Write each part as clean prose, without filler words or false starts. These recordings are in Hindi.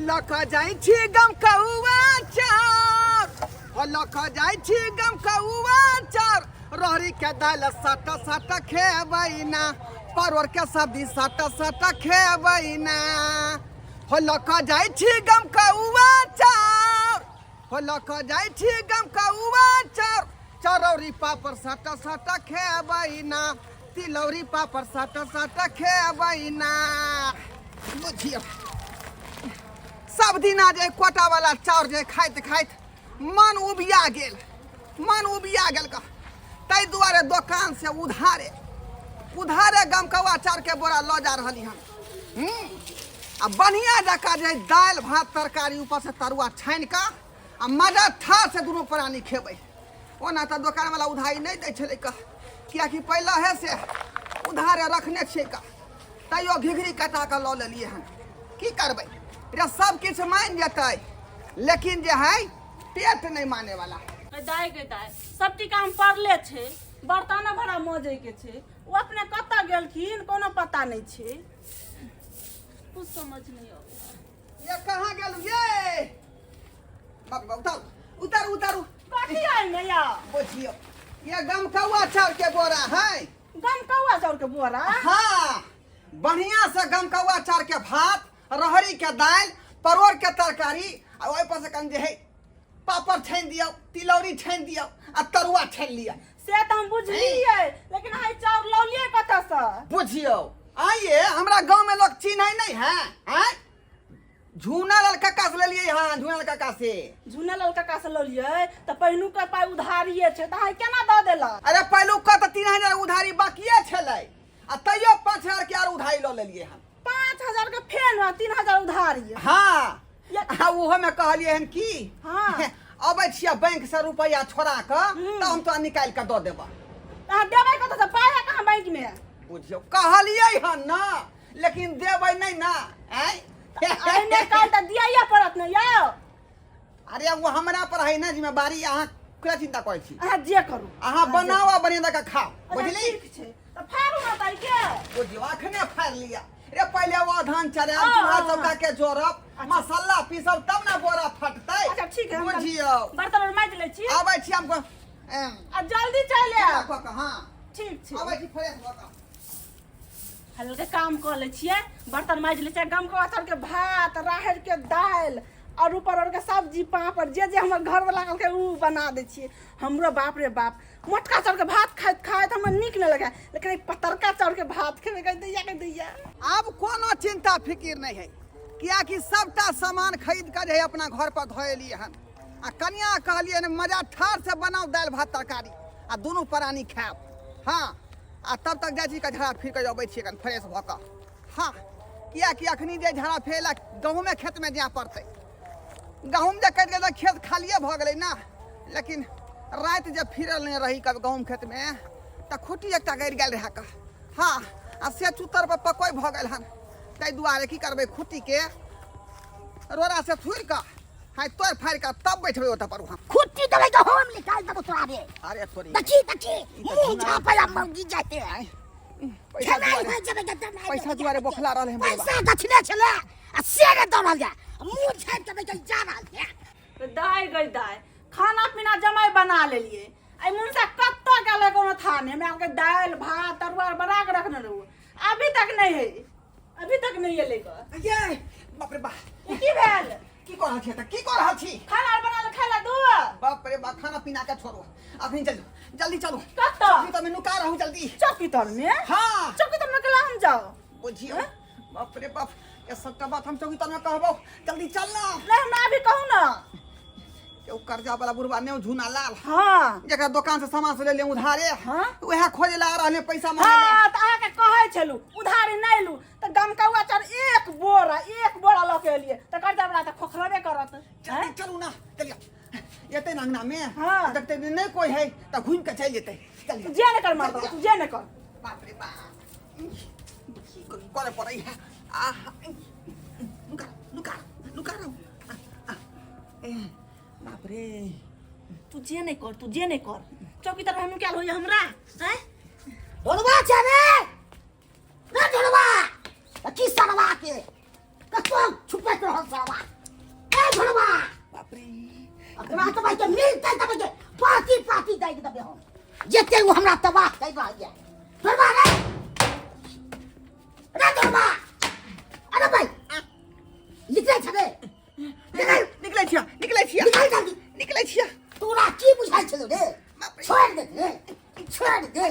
लख जाइ छी गम कौआ चार हो लख जाइ छी गम कौआ चार रहरी के दाल सट सट खेबै ना परवर के सब्जी सट सट खेबै ना हो लख जाइ छी गम कौआ चार हो लख जाइ छी गम कौआ चार चरौरी पापड़ सट सट खेबै ना तिलौरी पापड़ सट सट खेबै ना बुझियो सब दिना जे कोटा वाला चाउर जे खाइत खाइत मन उबिया गेल का ताहि दुआरे दुकान से उधारे गमकौआ चाउर के बोरा लऽ जा रहली हन आ बढ़िया जका जे दालि भात तरकारी ऊपर से तरुआ छानि का आ मजा ठार से दुनू प्राणी खेबै ओना तऽ दुकान वाला उधारी नहीं दै छलै का कियाकि पहिले से उधारे रखने छियै का तैयो घिघरी कटा के लऽ लेलियै हन की करबै रे सब किछु मान जेतै लेकिन जे है पेट नहीं माने वाला दाय के दाय सब टीका हम पढ़ले छे बर्तन भरा मजे के छे वो अपने कत्ता गेलखिन कोनो पता नहीं छे कुछ समझ नहीं आवे ये कहां गेल ये बाप उतार कथी आइ ने या बुझियो ये गमकौआ चाउर के बोरा है गमकौआ चाउर के बोरा हाँ बढ़िया से गमकौआ चाउर के भात रहरी के दाल परोर के तरकारी आ ओइ पर से कन जे है पापड़ छानि दियो तिलौरी छानि दियो आ तरुआ छानि लिया से तो हम बुझलिए लेकिन हाय चाउर लौलिए कतऽ से बुझियो आइए हमरा गांव में लोग चिन्है नहीं है हैं झूना लाल काका से लेलिए हां झूना लाल काका से झुना लाल काका से लौलिए त पहिनु के पाई उधारिए छे त हाय केना द देला अरे पहिलु का त 3000 उधारी बाकिए छलै आ तैयो 5000 के आर उधारी ल लेलिए हम 5000 के फेन 3000 उधारी हाँ उहो में कहलिए हन की हाँ अबै छिया बैंक से रुपया छोड़ा के त हम तो निकाल के द देबा आ देबै कत से पाया कहां बैंक में बुझियो कहलिए हन ना लेकिन देबै नहीं ना आइने काल त दियाइया पड़त न यौ अरे वो हमरा पर है ना जिम्मेवारी अहाँ क्या चिंता करै छी अहाँ जे करू अहाँ बनावा बढ़िया का खाओ बुझली ठीक छे त फारू ना ताई के बुझियो अखने फाड़ लिया रे पहले वो धान चढ़ाब चूल्हा चौका के जोड़ब मसाला पीसब तब ना बोरा फटतै अच्छा ठीक है बुझियो बर्तन माज ले छी आबै छी हमको आ जल्दी चले हां ठीक छे आबै छी फ्रेश भ के हल्के काम कर ले छिए बर्तन माज ले छिए गमकौआ चाउर के भात राहर के दाल और ऊपर और के सब्जी पापड़ जे हमर घर वाला के ऊ बना दे छिए हमरो बाप रे बाप मोटका चाउर के भात खाइत हमर निक न लगे लेकिन एक पतरका चाउर के भात खेबे के दैया अब कोनो चिंता फिकिर नहीं है कियाकि सबटा सामान खरीद कर जे अपना घर पर धोएलिए हन आ कन्या कहलिए न मजा ठार से बनाओ दाल भात तरकारी आ दोनों प्राणी खाएब हाँ आ तब तक जाइ छी के झड़ा फिर के अबै छी कन फ्रेश भ के हाँ कियाकि अखनी जे झड़ा फेला गहूम खेत में जाए पड़तै गहूम जे कटि गेल खेत खालिए भ गेलै ना लेकिन रात जब फिरल नहीं रही कब गहूम खेत में त खुट्टी एकटा गड़ि गेल रहा का हाँ आ से चुतर पर पकोई भ गेल हन ताहि दुआरे की करबै खुट्टी के रोड़ा से थुड़ के हाय तोड़ फाड़ के तब बैठबै ओत पर हम खुट्टी दबे तो हम निकाल देबो तोरा रे अरे थोड़ी देखी मुंह झापला मंगी जाते हैं पैसा दुआरे बोखला रहल हम पैसा दक्षिणे छले आ सेरे दौड़ल जा मुंह झाप के बैठ जा रहल है दाय गई दाय खाना पीना जमाई बना लेलिए आई मुन से कत्तो गेले कोनो थाने में आके दाल भात तरुआ बना के रखने रहू अभी तक नहीं है लेकर ये बाप रे बाप की भेल की कर रहल छी त की कर रहल छी खाना बना ले खाला दो बाप रे बाप खाना पीना के छोड़ो अभी जल्दी चलो कत्तो अभी तो मैं नुका रहूं जल्दी चौकी तर में हाँ चौकी तर में कला हम जाओ बुझियो बाप रे बाप ये सबटा बात हम चौकी तर में कहबो जल्दी चल ना नहीं हम अभी कहूं ना केहू कर्जा वाला बुढ़वा ने झूना लाल हाँ जकरा दुकान से सामान से ले ले उधारे हाँ वह खोजे ला रहले पैसा मांगे हाँ त आके कहै छलू उधारी नहीं लू त गमकौआ चाउर एक बोरा ल के लिए त कर्जा वाला त खोखरबे करत जल्दी चलू ना चलिए येते अंगना में हाँ। देखते नहीं कोई है त घूम के चल जेते चलिए जे ने कर मार तू जे ने कर बाप रे बाप की करे पड़ै है आ लुका रहो बाप रे तू जे नहीं कर चौकी तरफ हम क्या होई हमरा हैं ढोलवा छे रे ढोलवा की सरवा के कतो छुपे रहल सरवा छोड़वा बाप रे अकरा तो भाई के मिलते तब के पार्टी दे के दबे हम जेते वो हमरा तबाह कर रहा है छोड़वा रे छोड़वा अरे भाई निकले छबे निकले छिया निकल जल्दी निकले छिया तोरा की बुझाई छलो रे छोड़ दे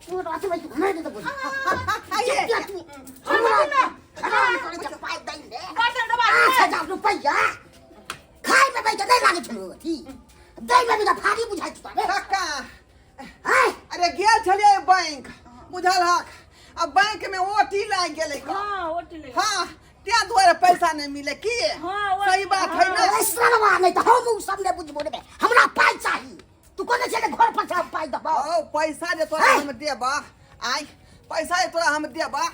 तोरा तो भाई हमरा दे बोल हमरा हराम करे के पाई दई रे गार्डन दबा 5000 रुपया खाई में भाई दे लागे छलो थी दई में भी भारी बुझाई छता रे काका हाय अरे गेल छलिए बैंक बुझल हक अब बैंक में ओटी लाग गेलै हां ओटी ले हां त्या द्वारा पैसा नहीं मिले की हाँ, सही बात है ना ऐसनवा नहीं तो हम सब ने बुझबो रे हमरा पाई चाहिए तू कोने चले घर पर सब पाई दबा ओ पैसा जे तोरा हम देबा आई पैसा जे तोरा हम देबा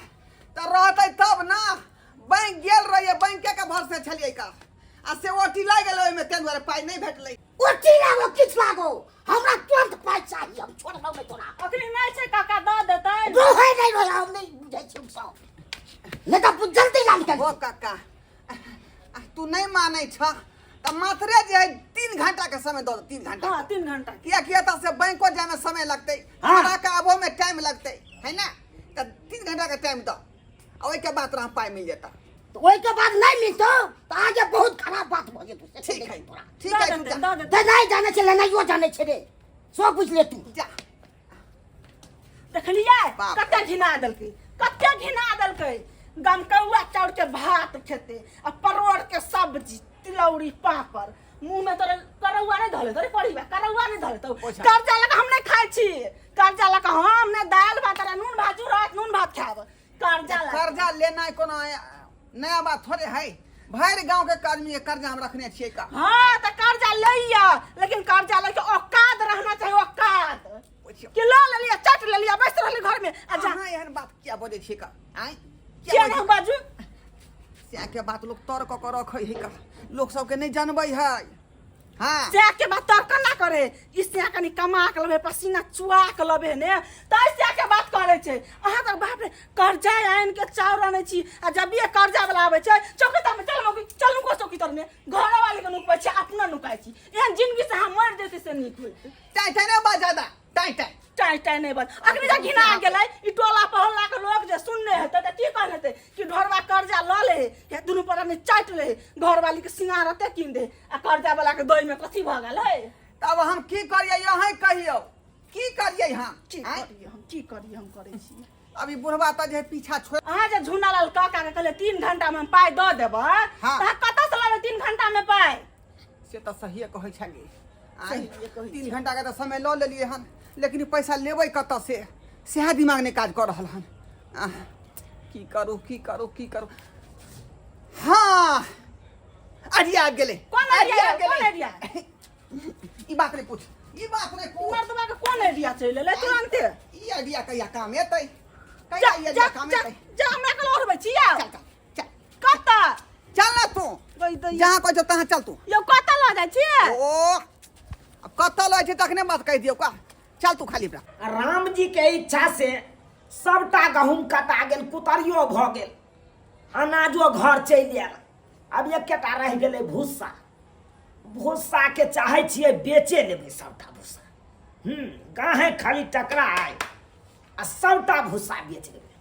त रहतै तब ना बैंक गेल रहिए बैंक के भरोसे छलिए का आ से ओटी लाग गेल ओइ में त्या द्वारा पाई नहीं भेटलै ओटी लागो किछ लागो हमरा तुरंत पाई चाहिए हम छोड़बो नहीं तोरा अखनी नहीं छै काका द देतै रोहे नहीं रोहे हम नहीं बुझै छी सब नहीं तो जल्दी लाल कर ओ काका तू नहीं मानै छ त माथरे जे है 3 घंटा के समय दो 3 घंटा हां 3 घंटा किया किया त से बैंको जाए में समय लगते हाँ। हमरा का आबो में टाइम लगते है ना त 3 घंटा का टाइम दो ओइ के बाद तोरा पाई मिल जेता तो ओई के बाद नहीं मिलतो तो आगे बहुत खराब बात हो जेतो ठीक है तोरा ठीक है तू जा ते नहीं जाने चले नहीं वो जाने छे रे सो पूछ ले तू जा देखलिए बाप। कते घिना देलकै गमकौआ चाउर के भात खेते आ परोड़ के सब्जी तिलौरी पापड़ मुंह में तोरे करौआ नहीं धले तोरे पड़ी बा करौआ नहीं धले तो ओछा। कर्जा लगा हम नहीं खाई छी कर्जा लगा हम ने दाल भात रा नून भात रात नून भात खाब कर्जा लगा कर्जा लेना है कोनो नया बात थोड़े है भर गांव के आदमी के कर्जा हम रखने छिए का हां त कर्जा लइया लेकिन कर्जा लेके औकात रहना चाहिए औकात कि ला ले लिया चट ले लिया बैठ रहली घर में आ जा हां एहन बात क्या बोले छिए का आई क्या हम बाजू से के बात लोग तर्क क रखै है का लोग सब के नहीं जानबै है हां से के बात तर्क ना करे इससे कनी कमा के लबे पसीना चुआ के लबे ने त ऐसे के बात करे छे अहा त बाप रे कर्जा आइन के चाउर आने छी आ जब ये कर्जा वाला आवे छे चौकीदार में चल नुको चौकीदार में घर वाले के नुक छे अपना नुकाई छी एहन जिंदगी से हम मर देते से निक होई टाइ टाइ ना बाजादा टाइ नहीं बन अखनी जा घिना गेलै ई टोला पहला के लोग जे सुनने हेतै त की कहन हेतै कि ढोरवा कर्जा ल ले या दुनु पर में चाट ले घर वाली के सिंगार रते किन दे आ कर्जा वाला के दई में कथी भ गेल है तब हम की करिए यहीं कहियो की करिए हम की करिए हम करे छी अभी बुढ़वा त जे पीछा छोड़ अहाँ जे झुनालाल काका के कहले 3 घंटा में हम पाई द देबै हाँ। त कतऽ से लेबै 3 घंटा में पाई से त सहिए कहै छलिए सहिए कहै 3 घंटा के त समय ल लेलिए हन लेकिन पैसा लेबै कत से सेहा दिमाग ने काज कर रहल हन की करू हाँ अरिया आ गेले कौन एरिया ई बात रे पूछ उमर दबा के कौन एरिया चले ले तुरंत ई आइडिया कहिया काम एतै कहिया ई आइडिया काम एतै जा हमरा के लहरबै छिया चल कतऽ चल ना तू गई त जहाँ कह तहाँ चल तू यो कतऽ ल जाइ छियै ओ अब कतऽ लय छै तखने बात कहि दियौ का चल तू खाली बरा राम जी के इच्छा से सबटा गहूम कटा गेल कुतरियो भ गेल अनाजो घर चलि आयल अब एकेटा रह गेलै भूसा के चाहे छियै बेचे लेबै सबटा भूसा गाहे खाली टकरा आय आ सबटा भूसा बेच लेबै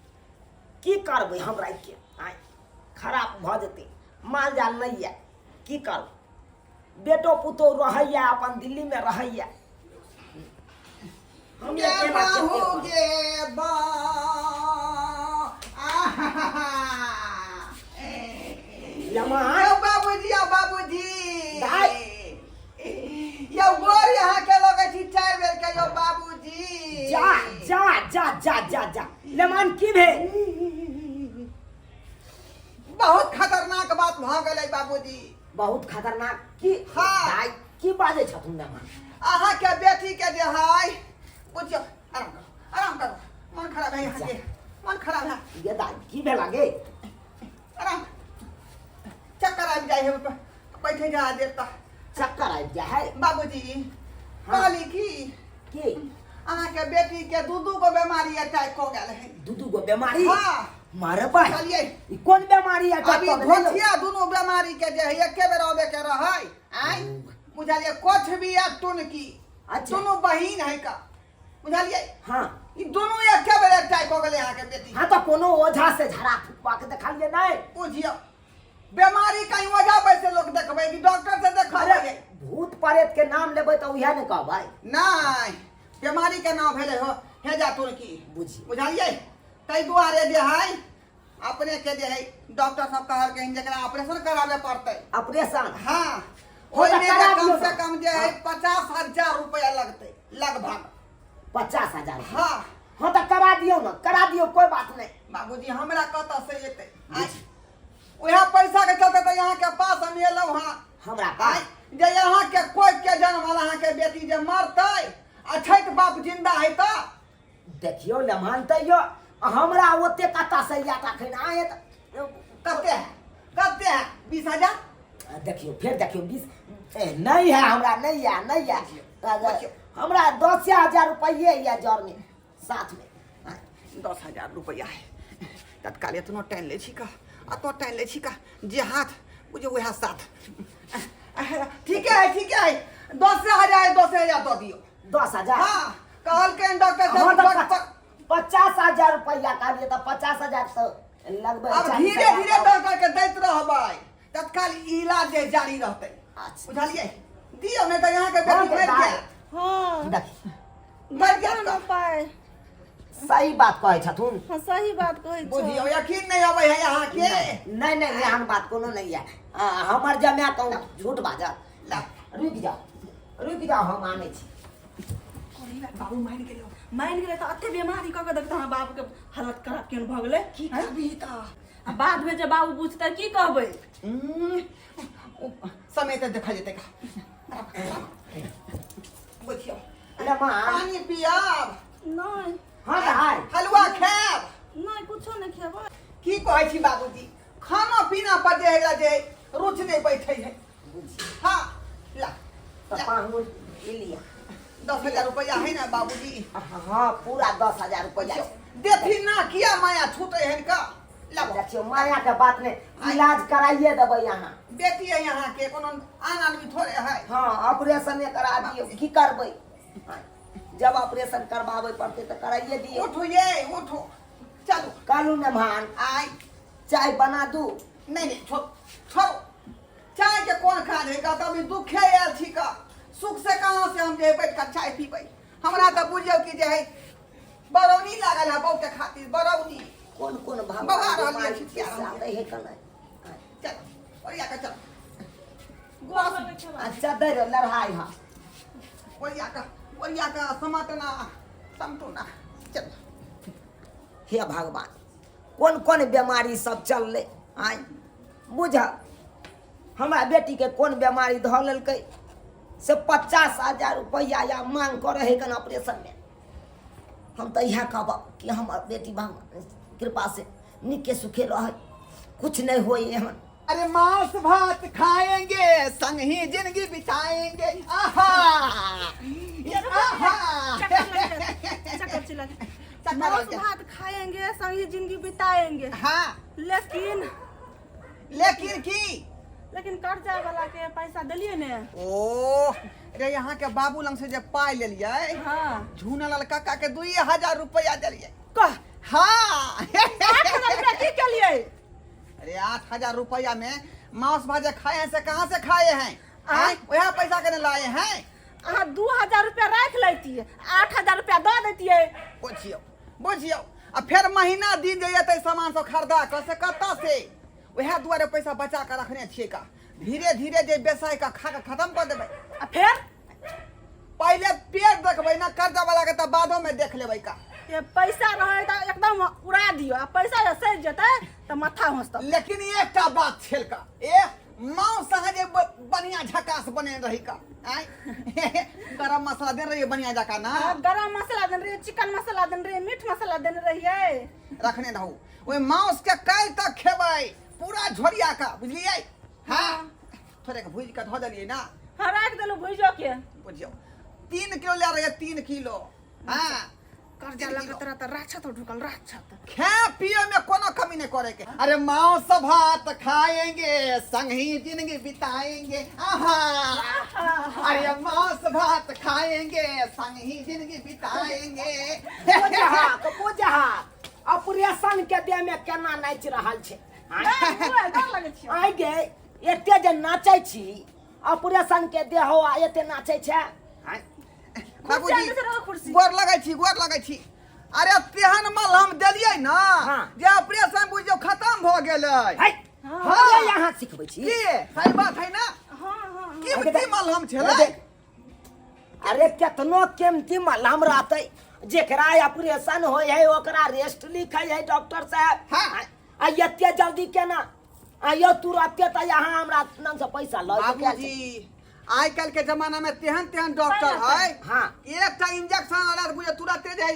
की करबै हमरा के आय खराब भ जेतै माल जाल नहीं है की करबै बेटो पुतो रहैया अपन दिल्ली में रहैया बाबूजी यो गोर यहाँ के लोग छी 4 बेर के यो बाबूजी जा लेमान की भेल बहुत खतरनाक बात भ गेलै बाबूजी बहुत खतरनाक की हाँ। की बाजे छथुन लेमान अहाँ के बेटी के जे है बुझियो आराम करो मन खराब है यहाँ के मन खराब है ये दाई की भेल आगे आराम चक्कर आ जाए है बैठे जा देता चक्कर आ जाए बाबूजी हाँ। कहली की की अहाँ के बेटी के दू गो बीमारी अटैक हो गेल है दू गो बीमारी हाँ मारे भाई चलिए ई कौन बीमारी है अभी धोतिया दोनों बीमारी के जे है एके बेर आवे के रहै आई बुझलिए कुछ भी है टुन की अच्छा। दोनों बहिन है का बुझलिए हाँ ई दोनों एके बेर अटैक हो गेले यहाँ के बेटी हाँ तो कोनो ओझा से झड़ा फुकवा के देखा लिए नहीं बुझियो बीमारी कहीं वजह वैसे लोग देखबै कि डॉक्टर से देखबै भूत प्रेत के नाम लेबै तो उहे ने कहबै नहीं बीमारी के नाम भेले हो हेजा टुन की बुझी बुझलिए तै दुआरे जे है अपने के जे है डॉक्टर सब कहल के जकरा ऑपरेशन करावे पड़तै ऑपरेशन हाँ हो ओइ तो में करा कम दियो से ना। कम जे है 50,000 रुपया लगतै लगभग 50,000 हाँ हाँ तो करा दियो ना करा दियो कोई बात नहीं बाबूजी हमरा कतऽ से एतै ओहे पैसा के चलते तो यहाँ के पास हम एलौ हाँ हमरा आइ पास जे यहाँ के कोई के जन्म वाला यहाँ के बेटी जे मरतै अछैत बाप जिंदा है तो देखियो ले मानते यो हमरा ओते कता से या तखन आए कते है 20,000 देखियो फिर देखियो 20 नहीं है हमरा नहीं है अगर हमरा 10,000 रुपये या जर में साथ में 10,000 रुपया है तत्काल इतना टाइम ले छी का अतो टाइम ले छी का जे हाथ बुझे वह साथ ठीक है 10,000 तो दियो 10,000 हाँ कहल के डॉक्टर हाँ तो साहब 50,000 रुपया का लिए तो 50,000 तो लगभग अब धीरे धीरे डॉक्टर के दैत रहबै तत्काल इलाज जे जारी रहतै अच्छा। बुझलिए दियो नहीं तो यहाँ के हाँ, बेटी मर हाँ गया देखियो मर गया देखा न पाए सही बात कहै छथुन हाँ सही बात कहै बुझियो छौ यकीन नहीं आबै है यहाँ के नहीं एहन बात कोनो नहीं है हमर जमाय तो झूठ बाजत ला रुक जाओ हम आने छी बाबू मान गेलो मान गेलै तऽ अते बीमारी कऽ के देखते हमरा बाबू के हालत खराब केहन भऽ गेलै की करबी त आ बाद में जे बाबू बुझतै की कहबै समय तो देखा जेते का बुझियो ले मां पानी पियब नहीं हां भाई हलवा खायब नहीं कुछो नहीं खेबै की कहै छी बाबूजी खाना पीना पर जे है जे रुचि नहीं बैठे है हाँ ला तो पाहुन लिया 10,000 रुपया है ना बाबूजी हाँ पूरा 10,000 रुपया देथी ना किया माया छूटे है का ला देखियो माया के बात ने इलाज कराइए देबै यहाँ बेटी है यहाँ के कोनो आन आदमी थोड़े है हाँ ऑपरेशन करा दियो की करबै जब ऑपरेशन करवावे पड़ते तो कराइए दियो उठो ये उठो चलो कालू मेहमान आई चाय बना दू नहीं छोड़ो चाय के कौन खा देगा तो अभी दुखे यार थी का सुख से कहाँ से हम जे बैठ कर चाय पीबै हमरा तो बुझियो कि जे है बरौनी लागल है बहू के खातिर बरौनी कौन बगा भगवान रहलिए बीमारी छिटिया से आबै है कने चलो ओरिया के चलो अच्छा दे रे लड़ाई हां ओरिया का समाटना समटना चलो हे भगवान कौन बीमारी सब चलले आय बुझ हमरा बेटी के कौन बीमारी धऽ लेलकै से 50,000 रुपया या मांग करे है कन ऑपरेशन में हम तो यह कहब कि हमर बेटी भगवान कृपा से निके सुखे रहे कुछ नहीं होई एहन अरे मांस भात खाएंगे संग ही जिंदगी बिताएंगे आहा चक्कर चिल्ला मांस भात खाएंगे संगी जिंदगी बिताएंगे हाँ लेकिन की लेकिन कर्जा वाला के पैसा दिलिए ने ओ रे यहाँ के बाबू लंग से जब पाई ले लिया हाँ झूना लाल काका के 2,000 रुपया दिलिए कह हाँ 8,000 रुपया की के लिए अरे 8,000 रुपया में मांस भाजे खाए हैं से कहाँ से खाए हैं वह पैसा के लाए हैं अहाँ 2,000 रुपया रख लेती 8,000 रुपया दे देती बुझियो अब फिर महीना दिन जे सामान सब खरीदा कर से कत्ता से वह दुआरे पैसा बचा कर रखने छिए का धीरे धीरे जे बेसाई का खा के खत्म कर देबै फिर पहले पेट देखबै ना कर्जा वाला के तब बादो में देख लेबै का ये पैसा रहे तो एकदम उड़ा दियो आ पैसा जब सज जते तो माथा होसता लेकिन एकटा बात छेल का ए मां संगे जे बढ़िया झकास बने रही का आय गरम मसाला दे रही बढ़िया जका ना गरम मसाला देन रही चिकन मसाला देन रही मीठ मसाला देन रही रखने रहू ओए मांस के काल तक खेबै पूरा झोरिया का बुझलिए हां थोड़े के भूज के धो देलिए ना हां रख देलु भुइजो के बुझियो 3 किलो ले रहे 3 किलो हां कर्जा लगत रहता राक्षत ढुकल राक्षत खाए पिए में कोनो कमी नहीं करे के। अरे मांस भात खाएंगे संग ही जिंदगी बिताएंगे। आहा अरे मांस भात खाएंगे संग ही जिंदगी बिताएंगे। ऑपरेशन के देह में केना नाच रहल छै डर लगै छै आइ गे एते जे नाचै छी ऑपरेशन के देह हो एते नाचै छै बाबूजी गोर लगै छी अरे तेहन मलहम देलियै ना जे ऑपरेशन बुझियो खत्म भ गेलै। हां यहाँ सिखबै छी की सही बात है ना। कीमती मलहम छलै। अरे केतनो कीमती मलहम रहतै जेकरा ऑपरेशन होय है ओकरा रेस्ट लिखै है डॉक्टर साहब। आ एते जल्दी केना आयो तुरंते त यहाँ हमरा नाम से पैसा ल बाबूजी आइ काल के जमाना में तेहन डॉक्टर है। हाँ एकटा इंजेक्शन वाला बुझे तुरंते जे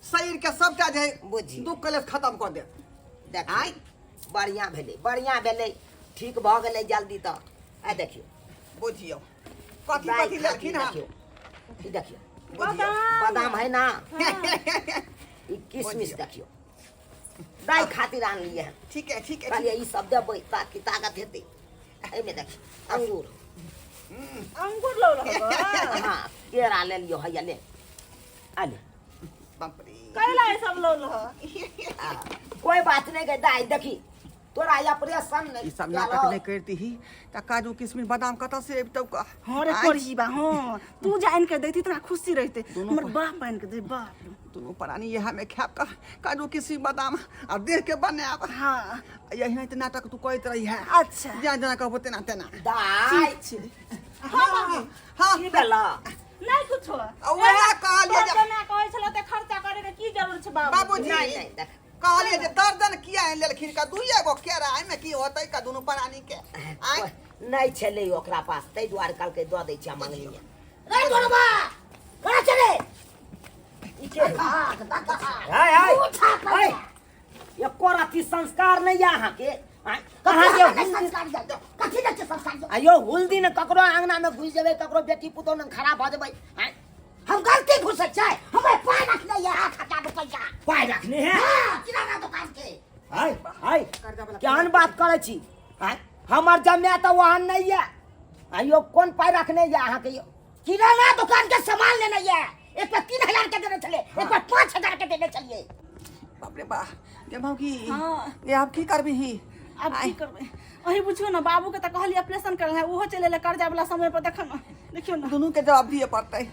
शरीर के सबटा जे बुझी दुख कलेस खत्म कर दे। देख आई बढ़िया भेलै ठीक भ गेलै जल्दी त आ देखियो बुझियो कथी लेखिन हम ई देखियो बादाम है ना ई किशमिश देखियो दाई खातिर आन लिए हैं। ठीक है कहलिए ई सब देबै ताकि ताकत हेतै। एमे देखियो अंगूर लो हां केरा ले लियो है ले आले बाप रे कैला ये सब लो कोई बात नहीं गई दाई देखी तोरा ऑपरेशन ई नहीं सब नाटक नहीं करती ही त काजू किशमिश बादाम कत से अब तक। हां रे कोरी बा हां तू जान के देती इतना खुशी रहते हमर बाप बन के दे बाप दोनों प्राणी यह में खाप का काजू किशमिश बादाम आ देख के बनाब। हां यही नहीं नाटक तू कहत रही है। अच्छा जना कहबो तेना दाई हां हां की भेला नहीं कुछ ओला कहलिए जे ना कहै छला त खर्चा करे के की जरूरत छै बाबू। बाबूजी नहीं देख कहलिए जे दर्जन किया लेलखिन का दुइए गो केरा एमे की होतै का दोनों प्राणी के। आइ नहीं छले ओकरा पास तै द्वार काल के द दै छ मांगली रे गोरबा कहां चले ई के हाय हाय ये कोराती संस्कार नहीं यहाँ के कहां के संस्कार दे कथि दे संस्कार दे आयो हुल दिन ककरो आंगना में घुस जेबे ककरो बेटी पुतो न खराब भ जेबे हम गलती घुस छै हमें पाई रखले ये 8000 रुपया पाई रखने है हां किराना दुकान के हाय हाय केहन बात करे छी हमर जमे त वहां नहीं है आयो कौन पाई रखने है यहाँ के किराना दुकान के सामान लेने ये एक पे 3000 के देने चले एक पे 5000 के देने चलिए। बाप रे बा जे भौकी हां ये आप की करबी ही अब की करबे अही बुझियो ना बाबू के त कहली ऑपरेशन करल है ओहो चले ले कर्जा वाला समय पर देखियो ना दोनों के जवाब दिए पड़तै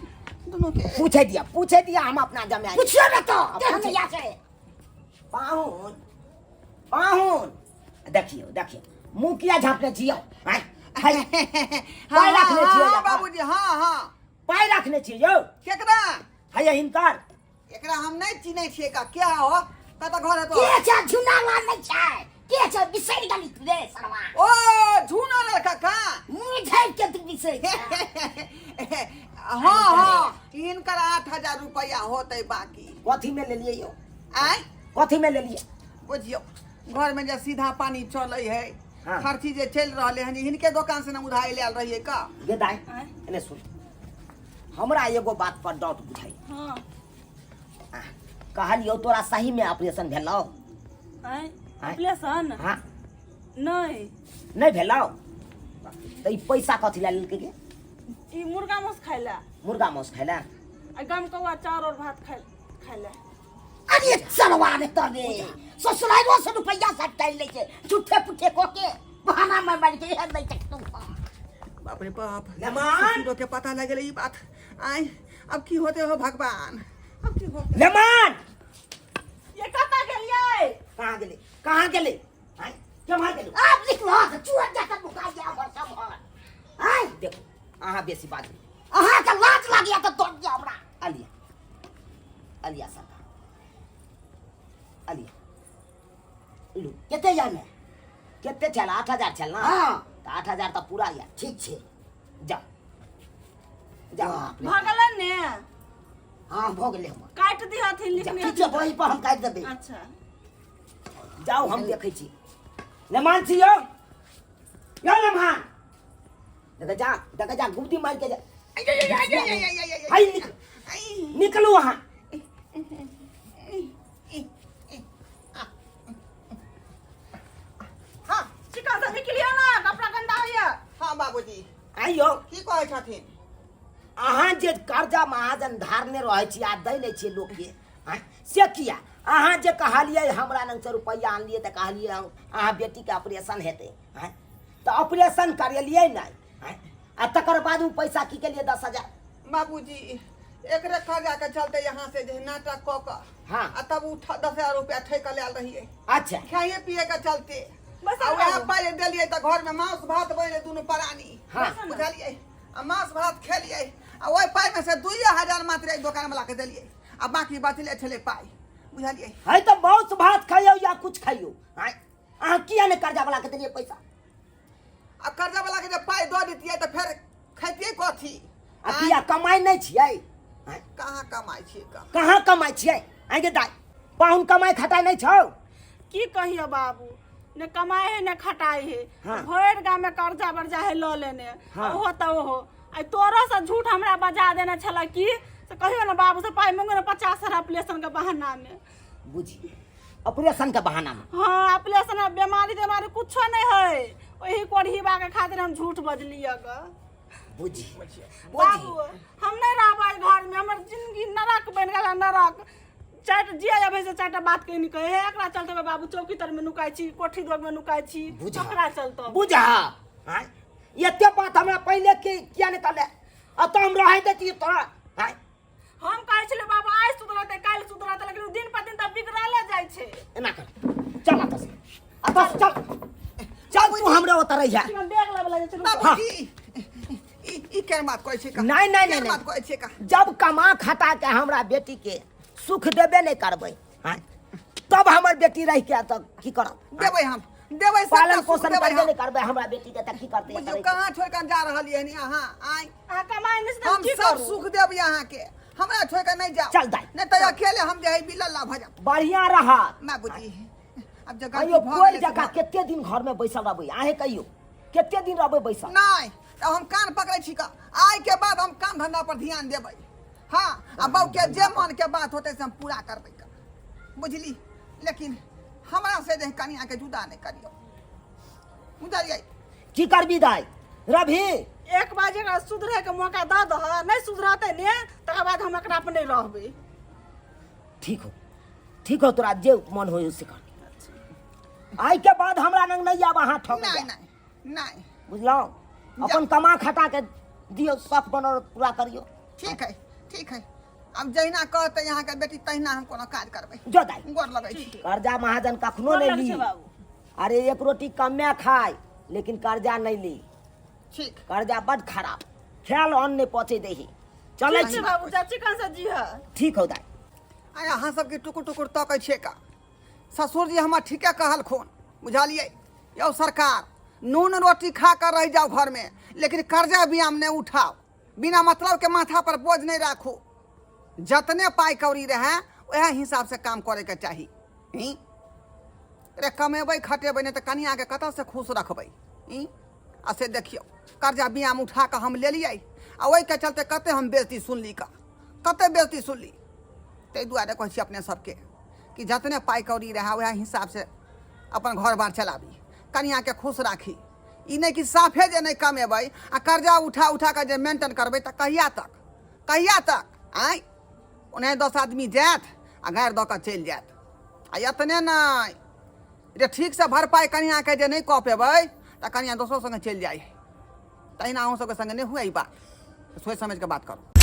दोनों के। पूछे दिया हम अपना जमे पूछियो ना तो हम या से पाहुन पाहुन देखियो मुंह किया झापने छियो पाई रखने छियो बाबूजी हां पाई रखने छियो यो केकरा है हिनकर एकरा हम नहीं चिन्है छियै का क्या हो कत घर है तो के छ झुना लाल नहीं छै के छ बिसैर गली रे सरवा ओ झूना लड़का का मुंह झाड़ के तू बिसैर हां इनकर 8000 रुपया होतै बाकी। कथी में ले लिए यो आइ कथी में ले लिए बुझियो घर में जे सीधा पानी चलै है हाँ। खर्ची जे चल रहले हन इनके दुकान से न उधार लेल रहिए का। गे दाई एने सुन हमरा एगो बात पर डाउट बुझाई हां कहलियो तोरा सही में ऑपरेशन भेलौ ऑपरेशन हां नहीं भेलौ त ई पैसा कथी ला लेलकै गे ई मुर्गा मांस खाइला मुर्गा मांस खाइला आ गम कौआ चार और भात खाइला अरे सरवा रे तबे ससुराइलो से रुपया सब टाइल ले के झूठे पुठे को के बहाना में बैठ के हर नहीं तू बाप रे बाप लेमन लोग के पता लग गेलै ई बात। आइ अब की होते हो भगवान अब की होते लेमन ये कता गेलिए कहां गेले हां केम्हर गेलु आप निकलो चुआ जाकर बुका गया और सब और हाय देखो आहा बेसी बात अहा का लाज लागिया तो तोड़ दिया हमरा अलिया सरकार अलिया लू केते जाने केते चल 8000 चल ना हां तो 8000 तो पूरा या ठीक छे जा भगलन ने हां भ गेले हम काट दी हथिन लिखने ठीक छे वही पर हम काट देबे। अच्छा जाओ हम देखै छी लेमान छियो यो लेमान देखा जा गुप्ती मार के जा हाय निकलू वहां आइयो की कहै छथिन? अहाँ जे कर्जा महाजन धारने रहे छी आ दै नहीं छी लोग के आँय, से किया अहाँ जे कहलिए हमरा लंग से रुपया आनलिए त कहलिए अहाँ बेटी के ऑपरेशन हेतै आँय, तो ऑपरेशन करेलिए नहीं आँय, आ तकर बाद उ पैसा की के लिए 10,000 बाबूजी एकरे कर्जा के चलते यहाँ से जे नाटक क क हाँ। आ तब 10,000 रुपया ठेका लेल रहिए अच्छा खाइए पिए के चलते। बस आ आ वह बाबू। पाइ देलिए त घर में मांस भात बने दुनू प्राणी हाँ। बुझलिए आ मांस भात खेलिए आ ओहि पाइ में से 2,000 मात्र एक दुकान वाला के देलिए आ बाकी बचले छले पाइ बुझलिए। है तो बहुत भात खाइयो या कुछ खाइयो आँय, अहाँ किया ने कर्जा वाला के देलिए पैसा आ कर्जा वाला के जब पाइ दऽ देतिए त फेर खैतिए कथी? आ किया कमाई नहीं छियै आँय, कहाँ कमाई छिए का? कहाँ कमाई छियै आँय गे दाई पाहुन कमाई खटाई नहीं छौ की कहिए बाबू ने कमाए है ने खटाई है हाँ। भर गाँव में कर्जा बर्जा है लो लेने हाँ। ओहो तो ओहो आई तोरो से झूठ हमरा बजा देने छला की से कहियो ना बाबू से पाई मांगे ना 50,000 ऑपरेशन के बहाना में। बुझी ऑपरेशन के बहाना में हाँ ऑपरेशन में बीमारी कुछो नहीं है वही कोढ़ीबा के खातिर हम झूठ बजलिए ग। बुझी बाबू हम नहीं रहबै घर में हमर जिंदगी नरक बन गेल नरक। चार जिया जब से चारटा बात कहि नहीं कहे एकरा चलते बे बाबू चौकी तर में नुकाई छी कोठी द्वार में नुकाई छी बुझा। ओकरा चलते बुझा आँय, एते बात हमरा पहले किया नहीं कहले अब तो हम रह देती तोरा आँय, हम कहै छले बाबू आज सुधरते काल सुधरते लेकिन दिन पर दिन त बिगड़ले जाय छे। एना कर चल अतस चल तू हमरे उतर रही है हम बैग लेवल जाय छे। बाबूजी ई केर बात कहै छी का? नहीं नहीं केर नहीं बात कहै छी का? जब कमा खटा के हमरा बेटी के सुख देबे नहीं करबै आँय, तब हमर बेटी रह के तब की करब देबै हम देबै सब पालन सुख पोषण देबै करबे हम। नहीं करबै हमरा बेटी के त की करते बुझियो करै छै। कहाँ छोड़ के जा रहलिए हनी अहाँ आइ आ कमाई नहीं से हम की सब करू सुख देब यहाँ के हमरा छोड़ के नहीं जाओ। चल दाई, नहीं तो अकेले हम जे है बिलल्ला भजब बढ़िया रहा बाबूजी। अब जगह कहियो कोई जगह केते दिन घर में बैसल रहबै आहे कहियो केते दिन रहबै बैसल नहीं तो हम कान पकड़े छी का आइ के बाद हम काम धंधा पर ध्यान देबै। हाँ अब बहू के जे मन के बात होते से हम पूरा करबै का बुझली। लेकिन हमरा से जे कनिया के जुदा नहीं करियो बुझलिए। की करबी दाई रवि 1 बजे का सुधरे के मौका द दह नहीं सुधरते ने तकर बाद हम एकरा अपने रहबै। ठीक हो तोरा जे मन हो से कर आई के बाद हमरा नंग नहीं आब अहाँ ठक नहीं नहीं नहीं बुझलौ अपन कमा खटा के दियो शौक बनल पूरा करियो ठीक है अब जहिना कहते यहाँ के बेटी तहिना हम कोनो काज करबै। जो दाई गोर लगै छी। कर्जा महाजन कखनो नहीं ली अरे एक रोटी कमे खाए लेकिन कर्जा नहीं ली ठीक कर्जा बड़ खराब ख्याल अन्न नहीं पहुंचे दही चले ठीक छै बाबू चाची कहाँ से जी है ठीक हो दाई आय अहाँ सबके टुकुर टुकुर तकै छियै का? ससुर जी हमर ठीके कहलखुन बुझलिए। यौ सरकार नून रोटी खा कर रह जाओ घर में लेकिन कर्जा बियाम नहीं उठाओ बिना मतलब के माथा पर बोझ नहीं राखू। जतने पाई कौड़ी रहे वह हिसाब से काम करे के चाही। रे कमेबै खटेबै नहीं तो कनिया के कतऽ से खुश रखबै। आ से देखियो कर्जा बियाम उठा कर हम ले लिये आ ओहि के चलते कते हम बेइज्जती सुनली का कते बेइज्जती सुनली। ताहि दुआरे कहै छी अपने सबके कि जतने पाई कौड़ी रहे वह हिसाब से अपन घर बार चलाबी कनिया के खुश राखी। ई नहीं कि साफे जे नहीं कमेबै आ कर्जा उठा उठा कर जे मेंटेन करबै तऽ कहिया तक आँय उन्हें 10 आदमी जायत आ गारि दऽ कऽ चलि जायत। आ एतने नहीं रे ठीक से भरपाई कनिया के जे नहीं कऽ पेबै तऽ कनिया दोसरो संगे चलि जाइ है। तहिना अहूँ सबके संगे नहीं हुए ई बात सोच समझ के बात करो।